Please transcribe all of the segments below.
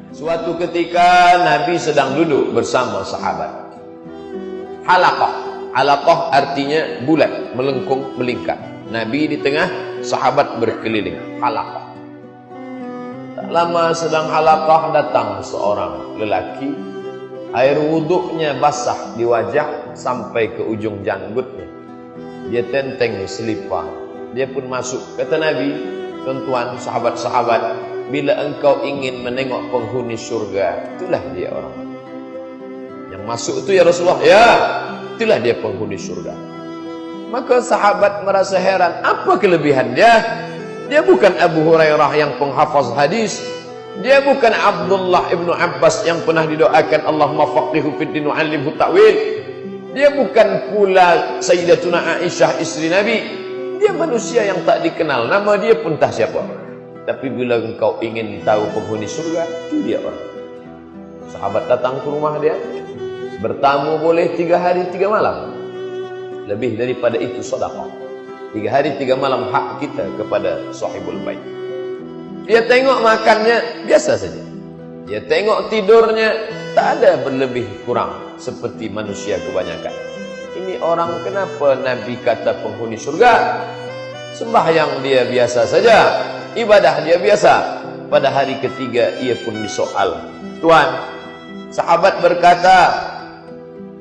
Suatu ketika Nabi sedang duduk bersama sahabat. Halaqah. Halaqah artinya bulat, melengkung, melingkar. Nabi di tengah, sahabat berkeliling. Halaqah. Tak lama sedang halaqah, datang seorang lelaki. Air wuduknya basah di wajah sampai ke ujung janggutnya. Dia tenteng selipar. Dia pun masuk. Kata Nabi, tuan-tuan, sahabat-sahabat, bila engkau ingin menengok penghuni surga, itulah dia orang. Yang masuk itu ya Rasulullah. Ya, itulah dia penghuni surga. Maka sahabat merasa heran, apa kelebihan dia? Dia bukan Abu Hurairah yang penghafaz hadis. Dia bukan Abdullah ibnu Abbas yang pernah didoakan Allahumma faqihu fid din wa 'allimhu ta'wil. Dia bukan pula Sayyidatuna Aisyah istri Nabi. Dia manusia yang tak dikenal, nama dia pun tak siapa. Tapi bila engkau ingin tahu penghuni surga, itu dia orang. Sahabat datang ke rumah dia, bertamu boleh 3 hari 3 malam. Lebih daripada itu sedekah. 3 hari 3 malam hak kita kepada sahibul bait. Dia tengok makannya biasa saja. Dia tengok tidurnya tak ada berlebih kurang seperti manusia kebanyakan. Ini orang kenapa Nabi kata penghuni surga? Sembahyang dia biasa saja, ibadah dia biasa. Pada hari ketiga ia pun disoal. Tuan, sahabat berkata,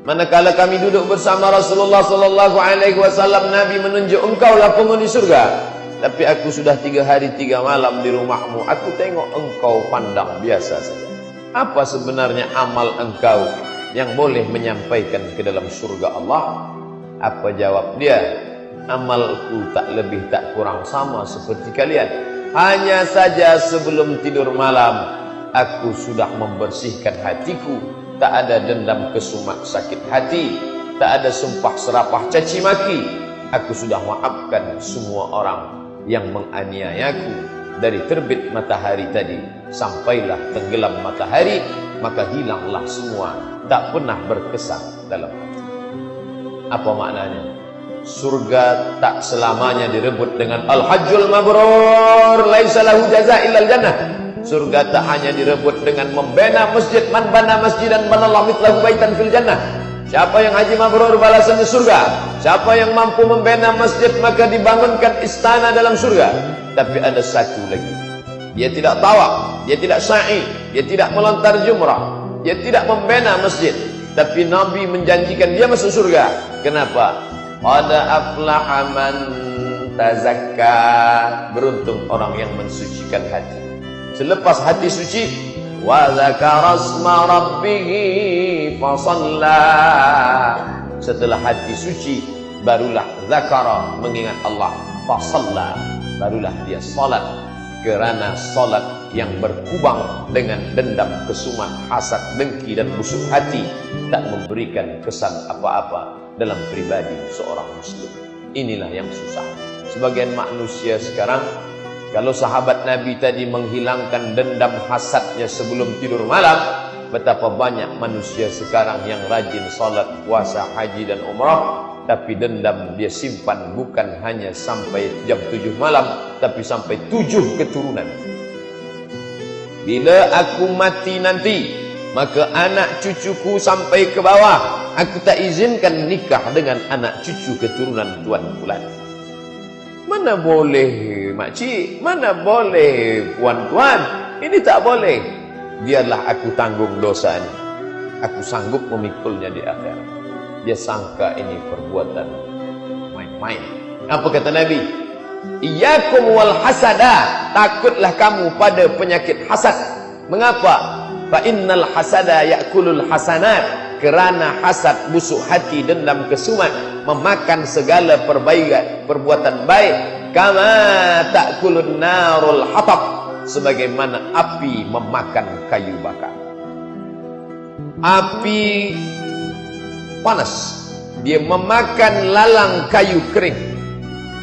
manakala kami duduk bersama Rasulullah sallallahu alaihi wasallam, Nabi menunjuk engkaulah penghuni surga. Tapi aku sudah 3 hari 3 malam di rumahmu, aku tengok engkau pandang biasa saja. Apa sebenarnya amal engkau yang boleh menyampaikan ke dalam surga Allah? Apa jawab dia? Amalku tak lebih tak kurang sama seperti kalian. Hanya saja sebelum tidur malam, aku sudah membersihkan hatiku. Tak ada dendam kesumat sakit hati, tak ada sumpah serapah caci maki. Aku sudah maafkan semua orang yang menganiayaku. Dari terbit matahari tadi sampailah tenggelam matahari, maka hilanglah semua, tak pernah berkesan dalam hati. Apa maknanya? Surga tak selamanya direbut dengan al-hajjul mabrur, laisa lahu jazaa illal jannah. Surga tak hanya direbut dengan membina masjid, man bana masjidan banallahu mithlahu baitan fil jannah. Siapa yang haji mabrur balasannya surga. Siapa yang mampu membina masjid maka dibangunkan istana dalam surga. Tapi ada satu lagi. Dia tidak tawaf, dia tidak sa'i, dia tidak melontar jumrah, dia tidak membina masjid. Tapi Nabi menjanjikan dia masuk surga. Kenapa? Qad aflaha man tazakka. Beruntung orang yang mensucikan hati. Selepas hati suci, wa dzakara asma rabbih fa shalla. Setelah hati suci, barulah zakara, mengingat Allah, fa shalla, barulah dia salat. Kerana salat yang berkubang dengan dendam, kesumat, hasad, dengki dan busuk hati tak memberikan kesan apa-apa dalam pribadi seorang muslim. Inilah yang susah. Sebagian manusia sekarang, kalau sahabat Nabi tadi menghilangkan dendam hasadnya sebelum tidur malam, betapa banyak manusia sekarang yang rajin salat, puasa, haji dan umrah, tapi dendam dia simpan bukan hanya sampai jam 7 malam, tapi sampai 7 keturunan. Bila aku mati nanti, maka anak cucuku sampai ke bawah, aku tak izinkan nikah dengan anak cucu keturunan Tuan Fulan. Mana boleh makcik, mana boleh puan-puan, ini tak boleh. Biarlah aku tanggung dosa ini, aku sanggup memikulnya di akhirat. Dia sangka ini perbuatan main-main. Apa kata Nabi? Iyyakum wal hasada, takutlah kamu pada penyakit hasad. Mengapa? Fa innal hasada ya'kulul hasanat. Kerana hasad, busuk hati, dendam, kesumat memakan segala perbuatan baik. Kama ta'kulun narul hatab, sebagaimana api memakan kayu bakar. Api panas, dia memakan lalang kayu kering.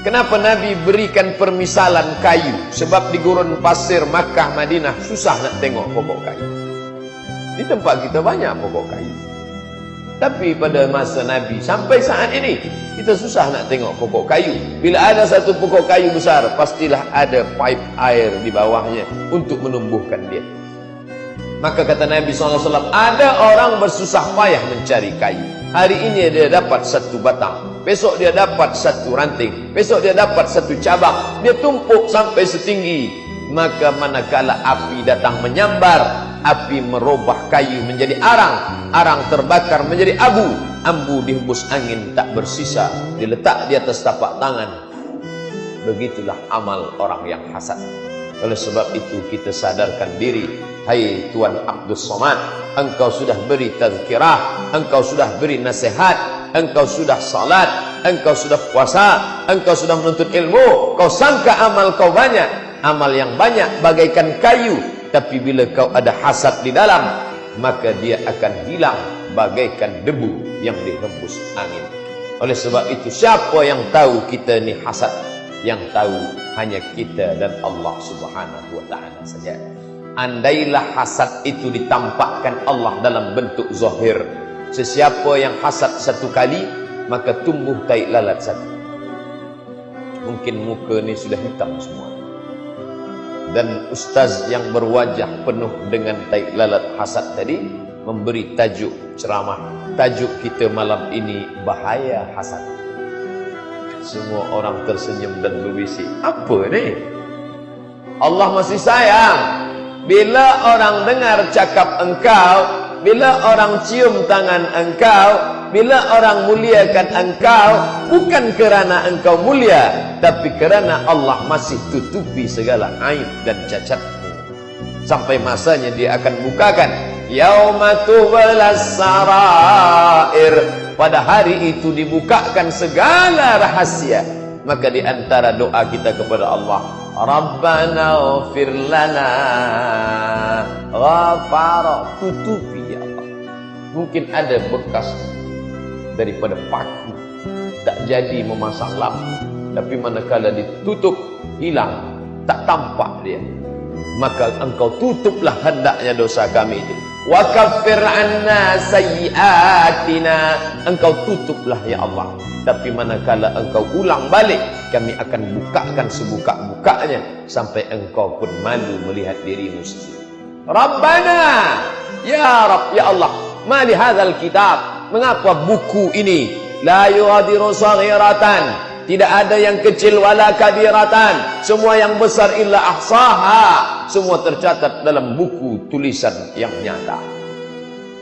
Kenapa Nabi berikan permisalan kayu? Sebab di gurun pasir Makkah, Madinah susah nak tengok pokok kayu. Di tempat kita banyak pokok kayu, tapi pada masa Nabi sampai saat ini kita susah nak tengok pokok kayu. Bila ada satu pokok kayu besar, pastilah ada pipe air di bawahnya untuk menumbuhkan dia. Maka kata Nabi SAW, ada orang bersusah payah mencari kayu. Hari ini dia dapat satu batang, besok dia dapat satu ranting, besok dia dapat satu cabang. Dia tumpuk sampai setinggi. Maka manakala api datang menyambar, api merubah kayu menjadi arang, arang terbakar menjadi abu, ambu dihembus angin tak bersisa, diletak di atas tapak tangan. Begitulah amal orang yang hasad. Oleh sebab itu kita sadarkan diri. Hai Tuan Abdul Somad, engkau sudah beri tazkirah, engkau sudah beri nasihat, engkau sudah salat, engkau sudah puasa, engkau sudah menuntut ilmu. Kau sangka amal kau banyak, amal yang banyak bagaikan kayu, tapi bila kau ada hasad di dalam, maka dia akan hilang bagaikan debu yang dihembus angin. Oleh sebab itu, siapa yang tahu kita ni hasad? Yang tahu hanya kita dan Allah Subhanahu wa ta'ala saja. Andailah hasad itu ditampakkan Allah dalam bentuk zahir, sesiapa yang hasad satu kali, maka tumbuh tai lalat satu. Mungkin muka ni sudah hitam semua. Dan ustaz yang berwajah penuh dengan tai lalat hasad tadi memberi tajuk ceramah. Tajuk kita malam ini, bahaya hasad. Semua orang tersenyum dan berbisik, apa ni? Allah masih sayang. Bila orang dengar cakap engkau, bila orang cium tangan engkau, bila orang muliakan engkau, bukan kerana engkau mulia, tapi kerana Allah masih tutupi segala aib dan cacatmu. Sampai masanya dia akan bukakan. Yauma tublas sarair. Pada hari itu dibukakan segala rahasia. Maka di antara doa kita kepada Allah, Rabbana ighfir lana, ghafara, tutupi ya Allah. Mungkin ada bekas daripada paku, tak jadi memasang lampu, tapi manakala ditutup, hilang, tak tampak dia. Maka engkau tutuplah hendaknya dosa kami itu. Wa kaffir anna sayyi'atina, engkau tutuplah ya Allah. Tapi manakala engkau ulang balik, kami akan bukakan sebuka-bukanya sampai engkau pun malu melihat dirimu sendiri. Rabbana, ya Rabb, ya Allah, ma li hadzal kitab, mengapa buku ini la yughadiru saghiratan, tidak ada yang kecil wala kabiratan, semua yang besar illa ahsaha, semua tercatat dalam buku tulisan yang nyata.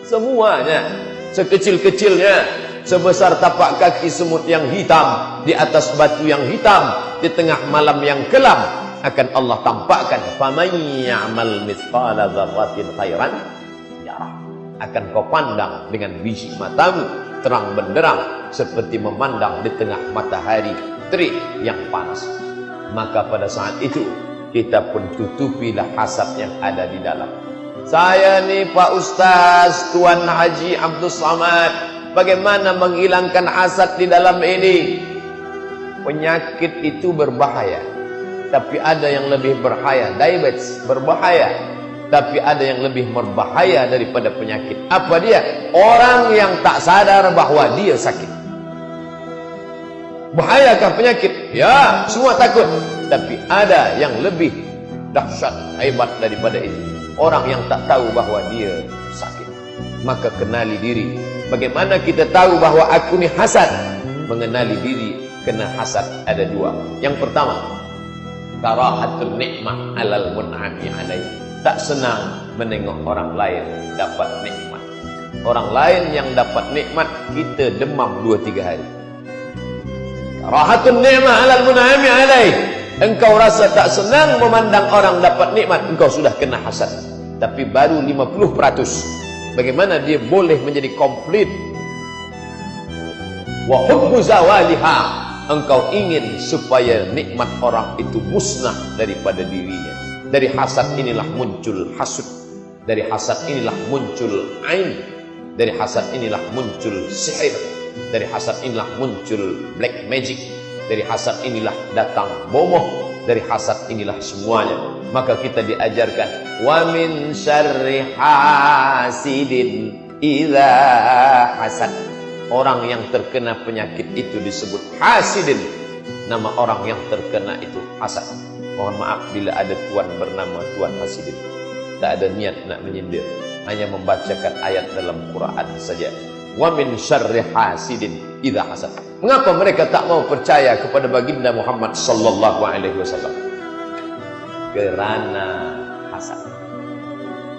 Semuanya, sekecil-kecilnya, sebesar tapak kaki semut yang hitam, di atas batu yang hitam, di tengah malam yang kelam, akan Allah tampakkan. Faman ya'mal mithqala dzarratin khairan yarah. Akan kau pandang dengan biji matamu, terang benderang, seperti memandang di tengah matahari terik yang panas. Maka pada saat itu kita pun tutupilah hasad yang ada di dalam. Saya ni Pak Ustaz Tuan Haji Abdul Somad, bagaimana menghilangkan hasad di dalam ini? Penyakit itu berbahaya, tapi ada yang lebih berbahaya. Diabetes berbahaya, tapi ada yang lebih berbahaya daripada penyakit. Apa dia? Orang yang tak sadar bahwa dia sakit. Bahayakah penyakit? Ya, semua takut. Tapi ada yang lebih dahsyat, hebat daripada itu. Orang yang tak tahu bahwa dia sakit. Maka kenali diri. Bagaimana kita tahu bahwa aku ni hasad? Mengenali diri kena hasad ada dua. Yang pertama, karahatun nikmah alal mun'ami alaih. Tak senang menengok orang lain dapat nikmat. Orang lain yang dapat nikmat, kita demam 2-3 hari. Karahatun nikmah alal mun'ami alaih. Engkau rasa tak senang memandang orang dapat nikmat, engkau sudah kena hasad. Tapi baru 50%. Bagaimana dia boleh menjadi komplit? Wa hubbu zawaliha, engkau ingin supaya nikmat orang itu musnah daripada dirinya. Dari hasad inilah muncul hasud. Dari hasad inilah muncul ain. Dari hasad inilah muncul sihir. Dari hasad inilah muncul black magic. Dari hasad inilah datang bomoh. Dari hasad inilah semuanya. Maka kita diajarkan, wa min syarri hasidin idza hasad. Orang yang terkena penyakit itu disebut hasidin. Nama orang yang terkena itu hasad. Mohon maaf bila ada tuan bernama Tuan Hasidin. tak ada niat nak menyindir, hanya membacakan ayat dalam Quran saja. Wa min syarri hasidin idza hasad. Mengapa mereka tak mau percaya kepada baginda Muhammad sallallahu alaihi wasallam? Kerana hasad.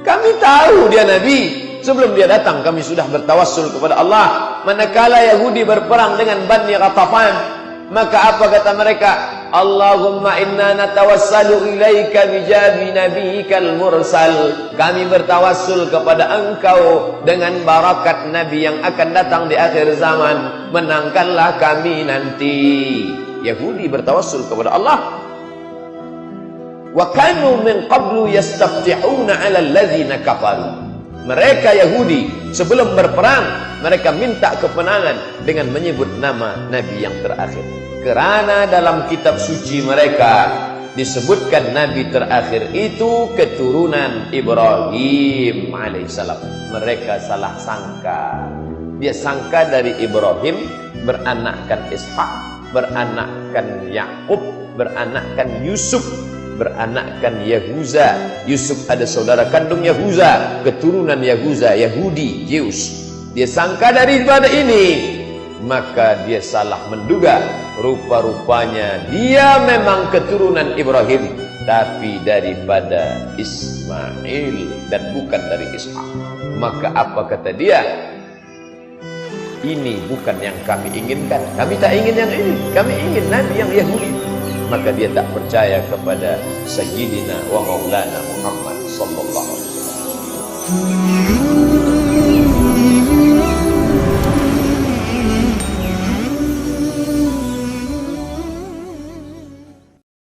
Kami tahu dia nabi. Sebelum dia datang kami sudah bertawassul kepada Allah. Manakala Yahudi berperang dengan Bani Ghatafan, maka apa kata mereka? Allahumma inna natawassalu ilaika bijabi nabiyikal mursal. Kami bertawassul kepada engkau dengan barakat nabi yang akan datang di akhir zaman. Menangkanlah kami nanti. Yahudi bertawassul kepada Allah. Wa kanu min qablu yastaftihuna 'ala alladhina kafaru. Mereka Yahudi sebelum berperang mereka minta kemenangan dengan menyebut nama nabi yang terakhir. Kerana dalam kitab suci mereka disebutkan nabi terakhir itu keturunan Ibrahim alaihissalam. Mereka salah sangka. Dia sangka dari Ibrahim beranakkan Ishak, beranakkan Yakub, beranakkan Yusuf, beranakkan Yahuza. Yusuf ada saudara kandung Yahuza, keturunan Yahuza, Yahudi, Zeus. Dia sangka daripada ini, maka dia salah menduga. Rupa-rupanya dia memang keturunan Ibrahim, tapi daripada Ismail dan bukan dari Ishak. Maka apa kata dia? Ini bukan yang kami inginkan. Kami tak ingin yang ini. Kami ingin nabi yang Yahudi. Maka dia tak percaya kepada Sayyidina wa Maulana Muhammad sallallahu alaihi wasallam.